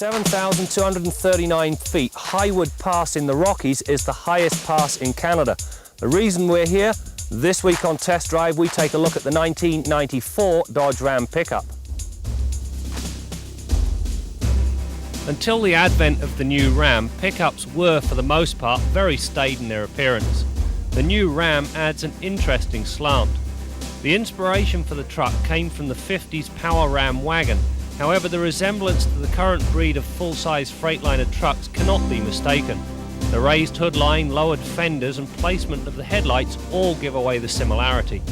7,239 feet, Highwood Pass in the Rockies is the highest pass in Canada. The reason we're here, this week on Test Drive, we take a look at the 1994 Dodge Ram pickup. Until the advent of the new Ram, pickups were, for the most part, very staid in their appearance. The new Ram adds an interesting slant. The inspiration for the truck came from the 50s Power Ram wagon. However, the resemblance to the current breed of full-size Freightliner trucks cannot be mistaken. The raised hood line, lowered fenders and placement of the headlights all give away the similarity.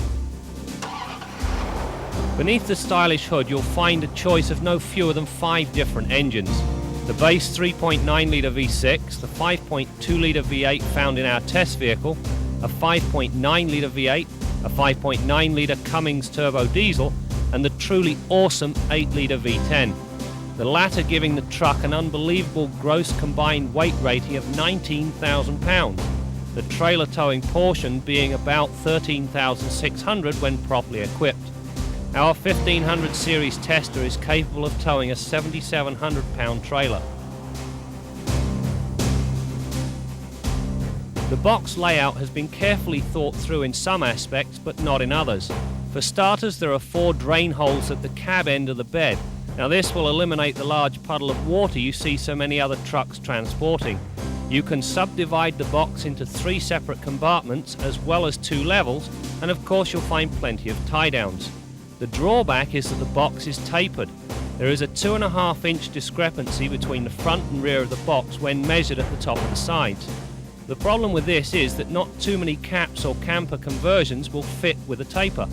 Beneath the stylish hood you'll find a choice of no fewer than 5 different engines. The base 3.9-litre V6, the 5.2-litre V8 found in our test vehicle, a 5.9-litre V8, a 5.9-litre Cummins turbo diesel, and the truly awesome 8-litre V10. The latter giving the truck an unbelievable gross combined weight rating of 19,000 pounds, the trailer towing portion being about 13,600 when properly equipped. Our 1500 series tester is capable of towing a 7,700 pound trailer. The box layout has been carefully thought through in some aspects, but not in others. For starters, there are 4 drain holes at the cab end of the bed. Now this will eliminate the large puddle of water you see so many other trucks transporting. You can subdivide the box into 3 separate compartments as well as 2 levels, and of course you'll find plenty of tie-downs. The drawback is that the box is tapered. There is a 2.5-inch discrepancy between the front and rear of the box when measured at the top of the sides. The problem with this is that not too many caps or camper conversions will fit with a taper.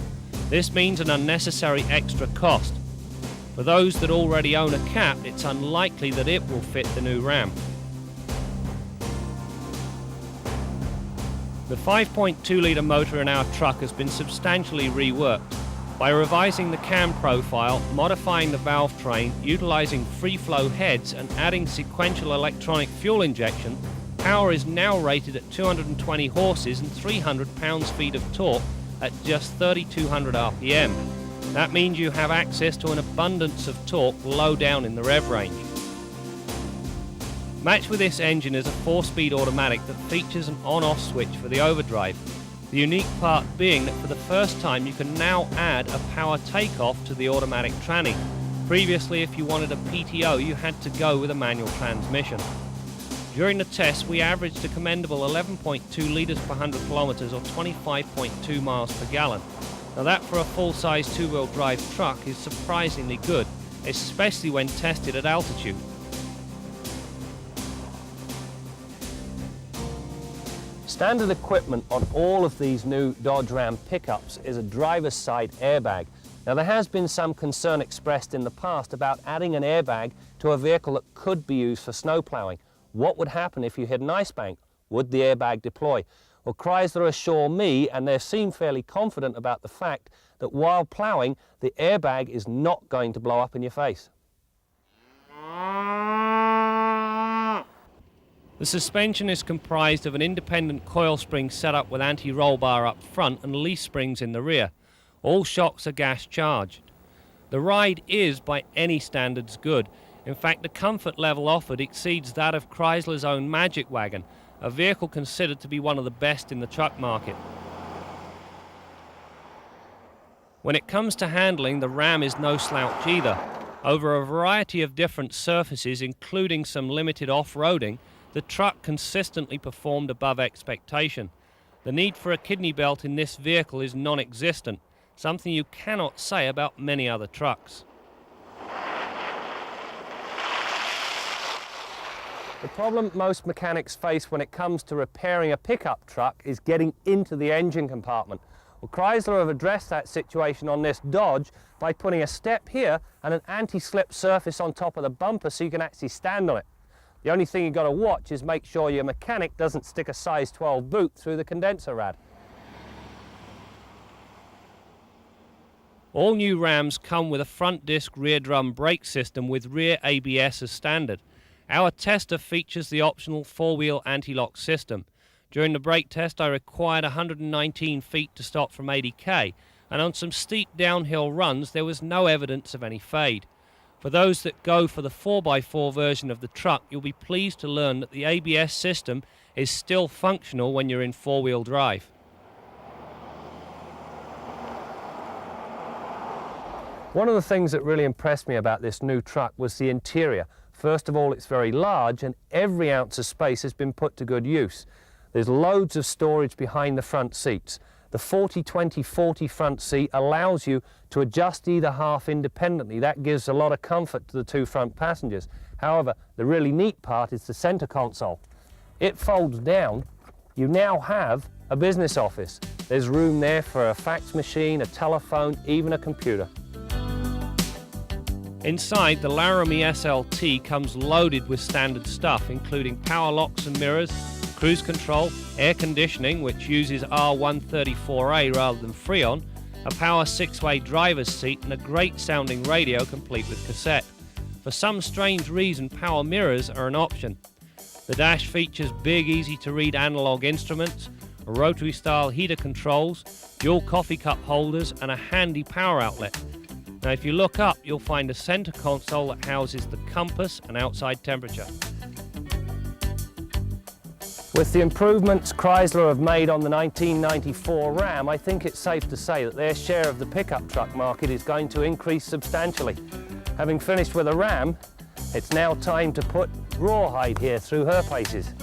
This means an unnecessary extra cost. For those that already own a cap, it's unlikely that it will fit the new Ram. The 5.2-litre motor in our truck has been substantially reworked. By revising the cam profile, modifying the valve train, utilising free-flow heads and adding sequential electronic fuel injection, power is now rated at 220 horses and 300 pounds-feet of torque at just 3,200 RPM. That means you have access to an abundance of torque low down in the rev range. Matched with this engine is a 4-speed automatic that features an on-off switch for the overdrive. The unique part being that for the first time you can now add a power takeoff to the automatic tranny. Previously, if you wanted a PTO, you had to go with a manual transmission. During the test, we averaged a commendable 11.2 litres per 100 kilometres or 25.2 miles per gallon. Now that for a full-size 2-wheel drive truck is surprisingly good, especially when tested at altitude. Standard equipment on all of these new Dodge Ram pickups is a driver's side airbag. Now there has been some concern expressed in the past about adding an airbag to a vehicle that could be used for snow ploughing. What would happen if you hit an ice bank? Would the airbag deploy? Well, Chrysler assure me, and they seem fairly confident about the fact, that while ploughing, the airbag is not going to blow up in your face. The suspension is comprised of an independent coil spring setup with anti-roll bar up front and leaf springs in the rear. All shocks are gas charged. The ride is, by any standards, good. In fact, the comfort level offered exceeds that of Chrysler's own Magic Wagon, a vehicle considered to be one of the best in the truck market. When it comes to handling, the Ram is no slouch either. Over a variety of different surfaces, including some limited off-roading, the truck consistently performed above expectation. The need for a kidney belt in this vehicle is non-existent, something you cannot say about many other trucks. The problem most mechanics face when it comes to repairing a pickup truck is getting into the engine compartment. Well, Chrysler have addressed that situation on this Dodge by putting a step here and an anti-slip surface on top of the bumper so you can actually stand on it. The only thing you've got to watch is make sure your mechanic doesn't stick a size 12 boot through the condenser rad. All new Rams come with a front disc rear drum brake system with rear ABS as standard. Our tester features the optional 4-wheel anti-lock system. During the brake test I required 119 feet to stop from 80k, and on some steep downhill runs there was no evidence of any fade. For those that go for the 4x4 version of the truck, you'll be pleased to learn that the ABS system is still functional when you're in four-wheel drive. One of the things that really impressed me about this new truck was the interior. First of all, it's very large and every ounce of space has been put to good use. There's loads of storage behind the front seats. The 40-20-40 front seat allows you to adjust either half independently. That gives a lot of comfort to the two front passengers. However, the really neat part is the center console. It folds down. You now have a business office. There's room there for a fax machine, a telephone, even a computer. Inside, the Laramie SLT comes loaded with standard stuff, including power locks and mirrors, cruise control, air conditioning, which uses R134A rather than Freon, a power 6-way driver's seat, and a great sounding radio complete with cassette. For some strange reason, power mirrors are an option. The dash features big, easy to read analog instruments, rotary style heater controls, dual coffee cup holders, and a handy power outlet. Now if you look up, you'll find a center console that houses the compass and outside temperature. With the improvements Chrysler have made on the 1994 Ram, I think it's safe to say that their share of the pickup truck market is going to increase substantially. Having finished with a Ram, it's now time to put Rawhide here through her paces.